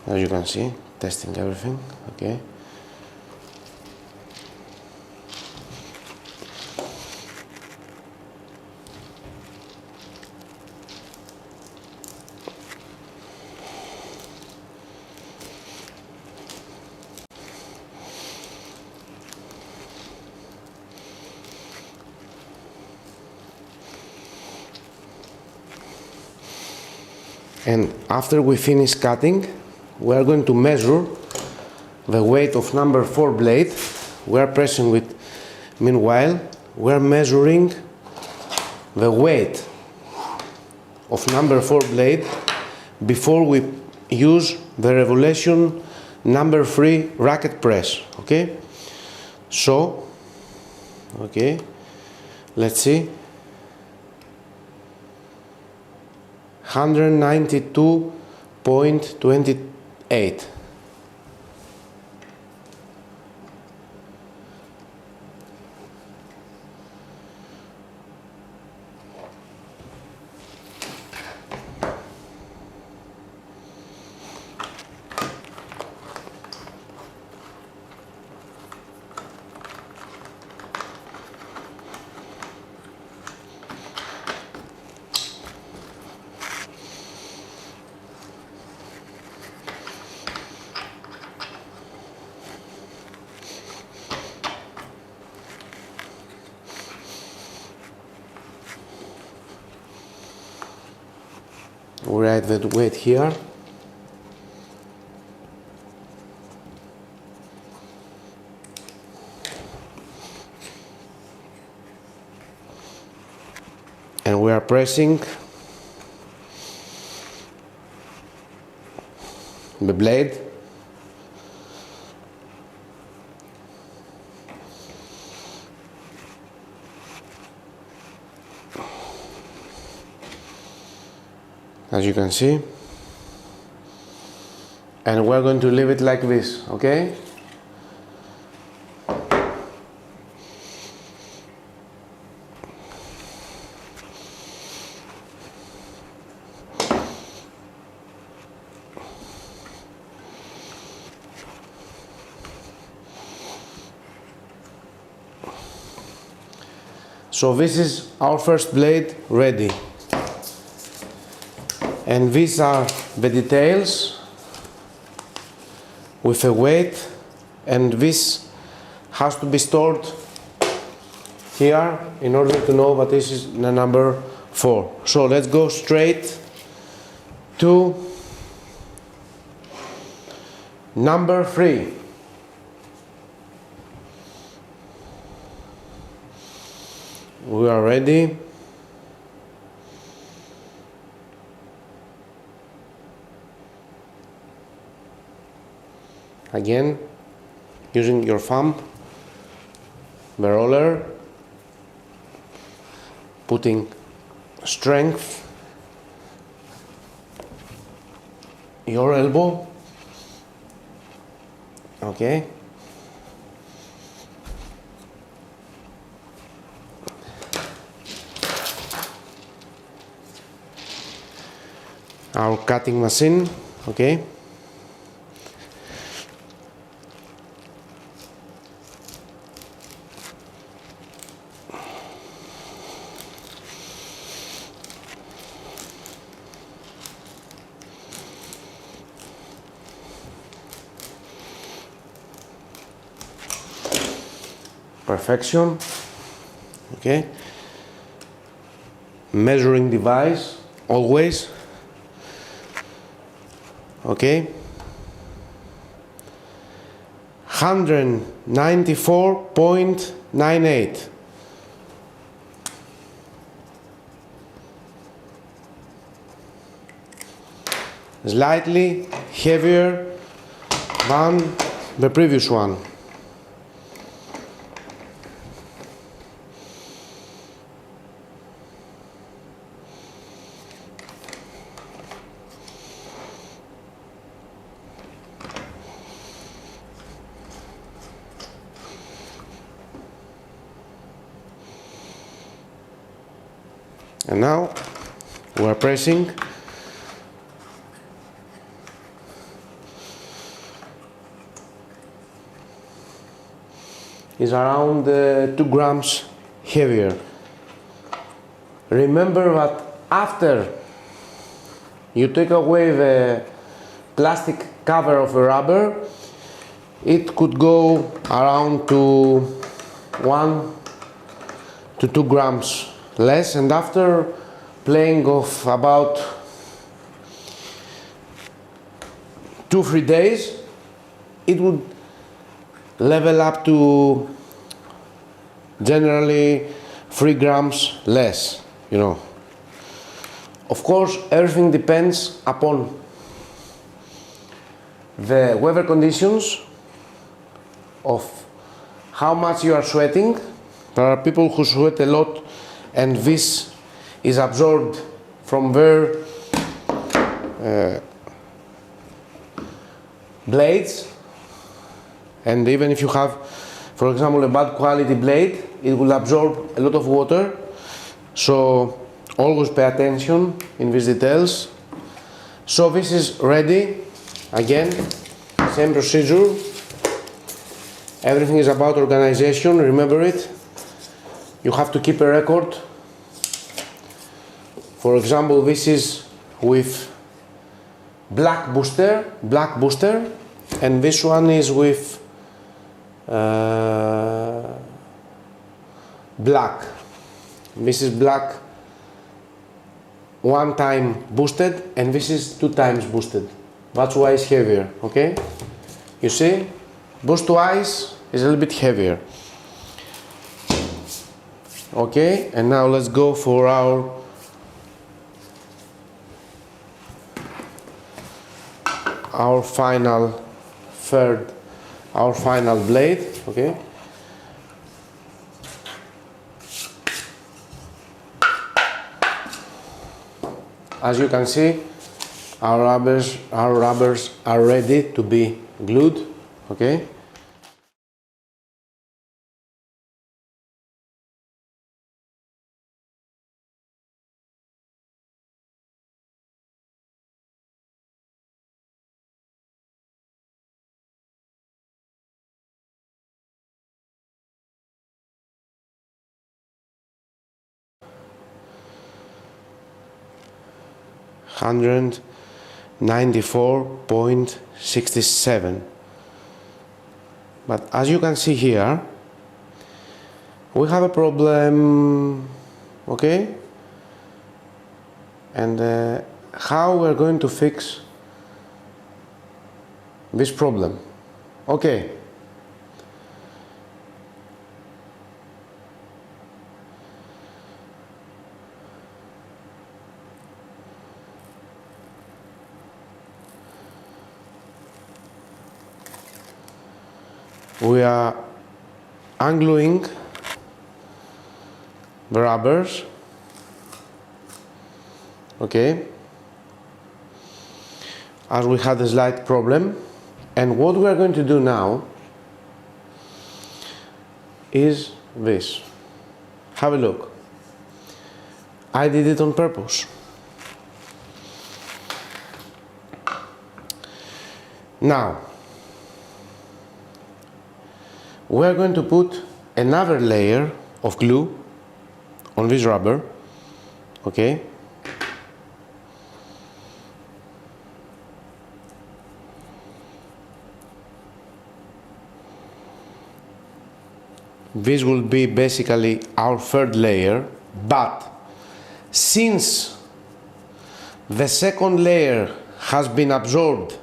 As you can see, testing everything, okay. And after we finish cutting, we are going to measure the weight of number 4 blade. We are pressing with, meanwhile, we are measuring the weight of number 4 blade before we use the revolution number 3 racket press, okay? So, okay, let's see. 192.28. We write the weight here. And we are pressing the blade. As you can see, and we're going to leave it like this, okay? So this is our first blade ready. And these are the details with a weight, and this has to be stored here in order to know that this is the number 4. So let's go straight to number 3. We are ready. Again, using your thumb, the roller, putting strength, your elbow, okay. Our cutting machine, okay. Perfection, okay. Measuring device, always, okay. 194.98. Slightly heavier than the previous one. And now we are pressing. Is around 2 grams heavier. Remember that after you take away the plastic cover of a rubber, it could go around to 1 to 2 grams less, and after playing of about 2-3 days, it would level up to generally 3 grams less, you know. Of course, everything depends upon the weather conditions, of how much you are sweating. There are people who sweat a lot and this is absorbed from their blades, and even if you have, for example, a bad quality blade, it will absorb a lot of water. So always pay attention in these details. So this is ready. Again, same procedure. Everything is about organization, remember it. You have to keep a record. For example, this is with black booster, and this one is with black. This is black 1 time boosted, and this is 2 times boosted. That's why it's heavier, okay? You see, boost twice is a little bit heavier. Okay, and now let's go for our final blade, okay? As you can see, our rubbers are ready to be glued, okay? $194.67. But as you can see here, we have a problem, okay? And how we're going to fix this problem? Okay. We are ungluing the rubbers, okay, as we had a slight problem. And what we are going to do now is this. Have a look. I did it on purpose. Now, we are going to put another layer of glue on this rubber, okay? This will be basically our third layer, but since the second layer has been absorbed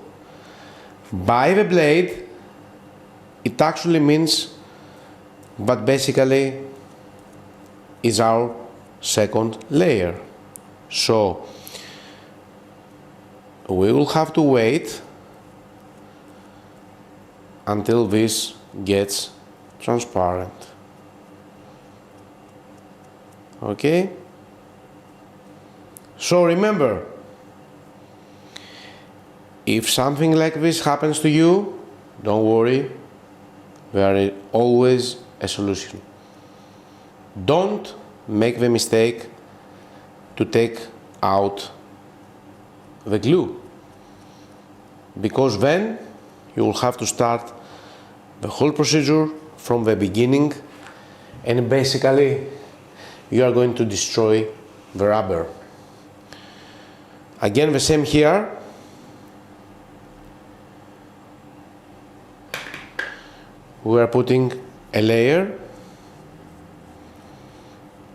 by the blade, it actually means that basically is our second layer. So we will have to wait until this gets transparent. Okay? So remember, if something like this happens to you, don't worry. There is always a solution. Don't make the mistake to take out the glue, because then you will have to start the whole procedure from the beginning, and basically you are going to destroy the rubber. Again, the same here. We are putting a layer,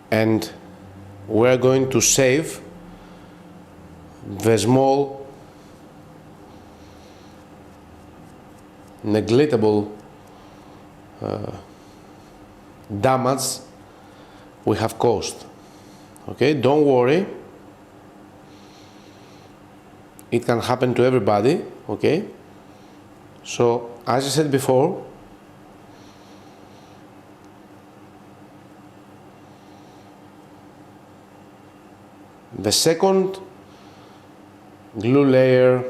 and we are going to save the small negligible damage we have caused. Okay, don't worry, it can happen to everybody. Okay, so as I said before, the second glue layer,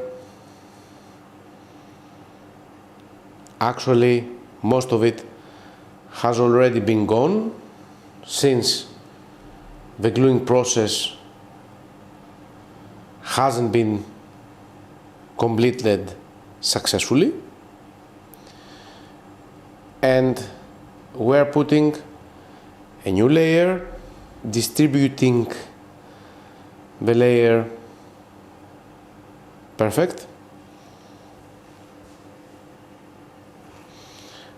actually most of it has already been gone, since the gluing process hasn't been completed successfully, and we're putting a new layer, distributing the layer perfect,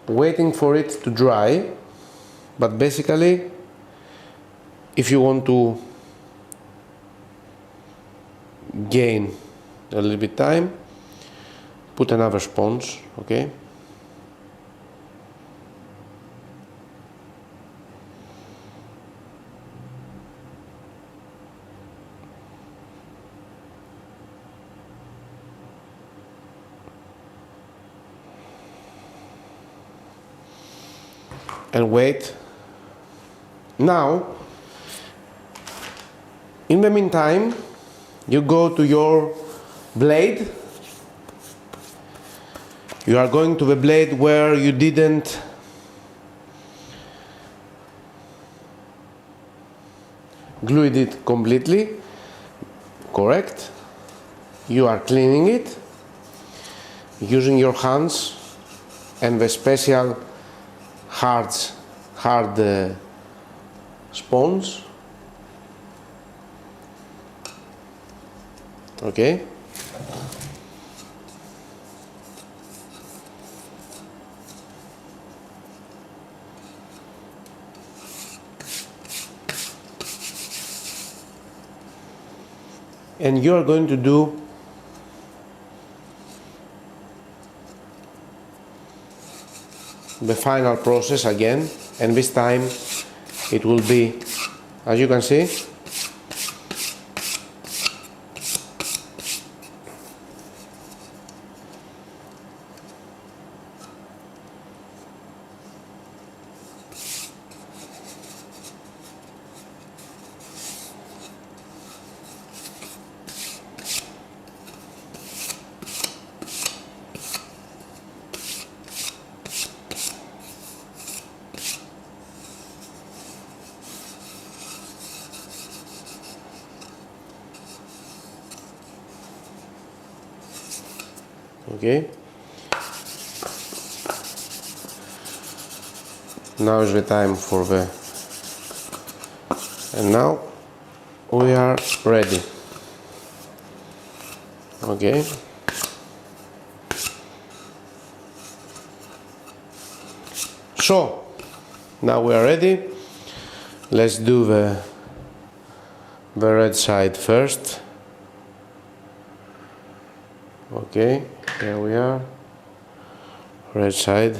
waiting for it to dry. But basically, if you want to gain a little bit time, put another sponge. Okay, and wait. Now, in the meantime, you go to your blade. You are going to the blade where you didn't glue it completely, correct? You are cleaning it using your hands and the special hard sponge. Okay, and you are going to do the final process again, and this time it will be, as you can see, okay. Now is the time for the, and now we are ready. Okay, so now we are ready. Let's do the red side first. Okay, here we are, red side.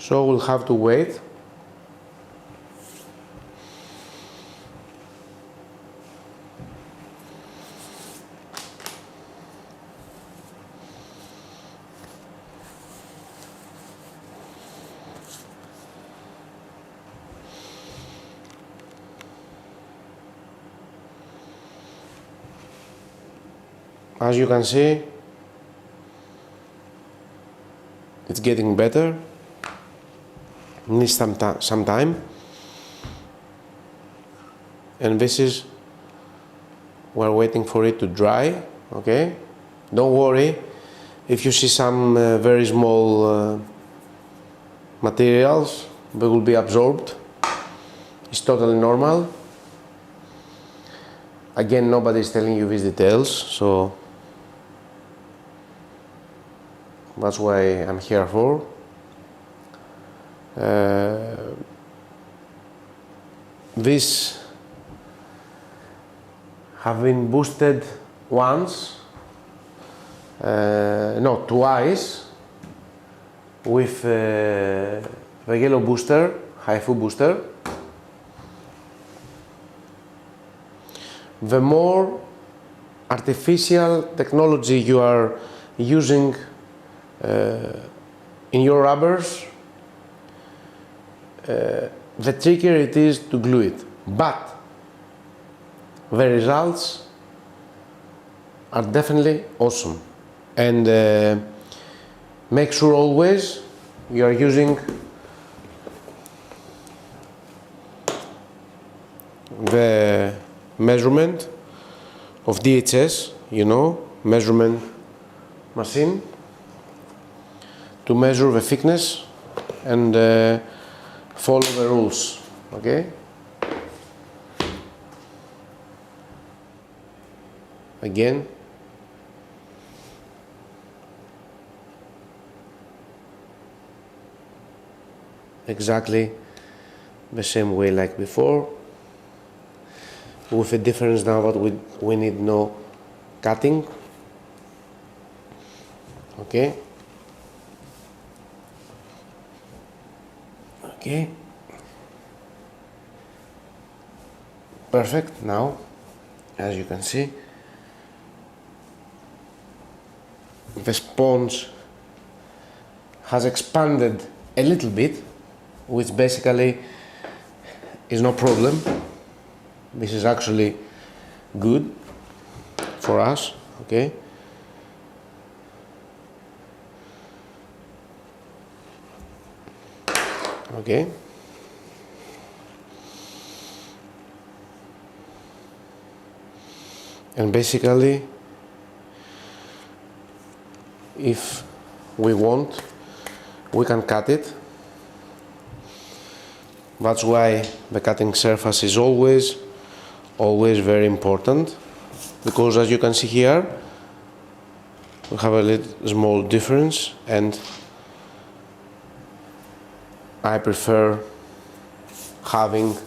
So we'll have to wait. As you can see, it's getting better. Needs some time. And this is, we're waiting for it to dry, okay? Don't worry, if you see some very small materials, they will be absorbed. It's totally normal. Again, nobody is telling you these details, so that's why I'm here for. These have been boosted once, no, twice, with the yellow booster, HIFU booster. The more artificial technology you are using in your rubbers, the trickier it is to glue it. But the results are definitely awesome. And make sure always you are using the measurement of DHS, you know, measurement machine, to measure the thickness and follow the rules, okay? Again, exactly the same way like before, with a difference now that we need no cutting, okay? Okay, perfect. Now, as you can see, the sponge has expanded a little bit, which basically is no problem. This is actually good for us, okay? Okay. And basically, if we want, we can cut it. That's why the cutting surface is always very important, because as you can see here, we have a little small difference, and I prefer having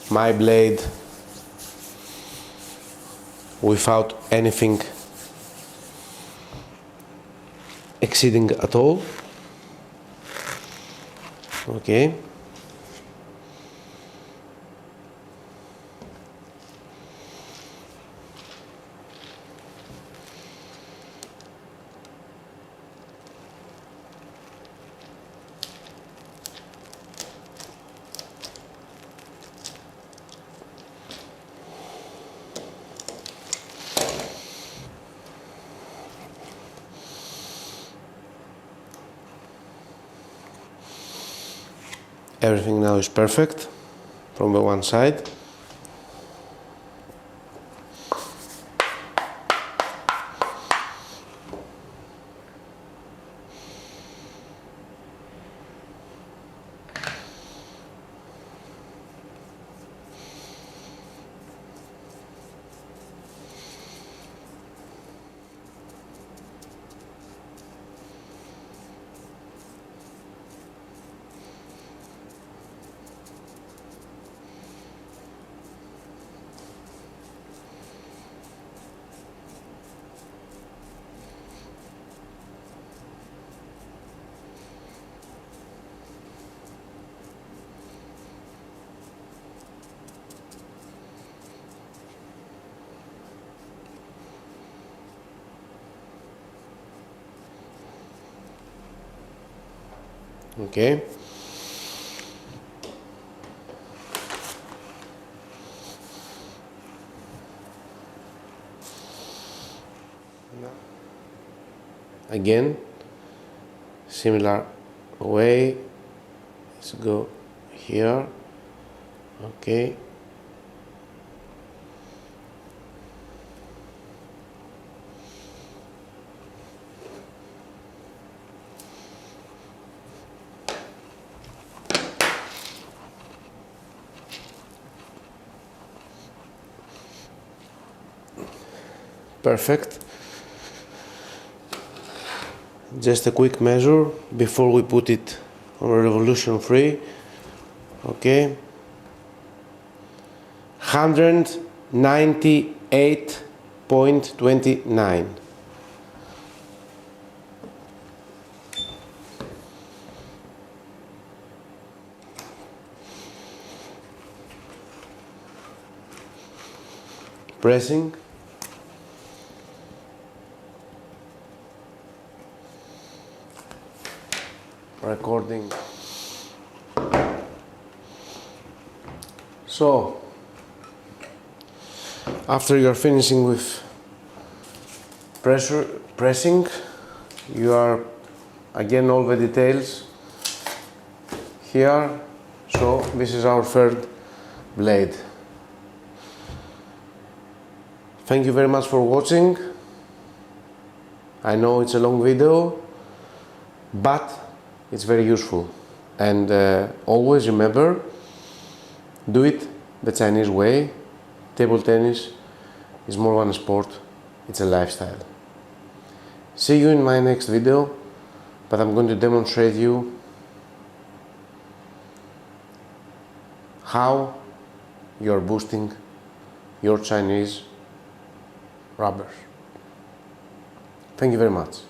my blade without anything exceeding at all. Okay. Everything now is perfect from the one side. Okay. Again, similar way. Let's go here. Okay. Perfect. Just a quick measure before we put it on revolution free. Okay. 198.29. Pressing. Recording. So, after you are finishing with pressing, you are again all the details here. So this is our third blade. Thank you very much for watching. I know it's a long video, but it's very useful. And always remember, do it the Chinese way. Table tennis is more than a sport, it's a lifestyle. See you in my next video, but I'm going to demonstrate you how you're boosting your Chinese rubbers. Thank you very much.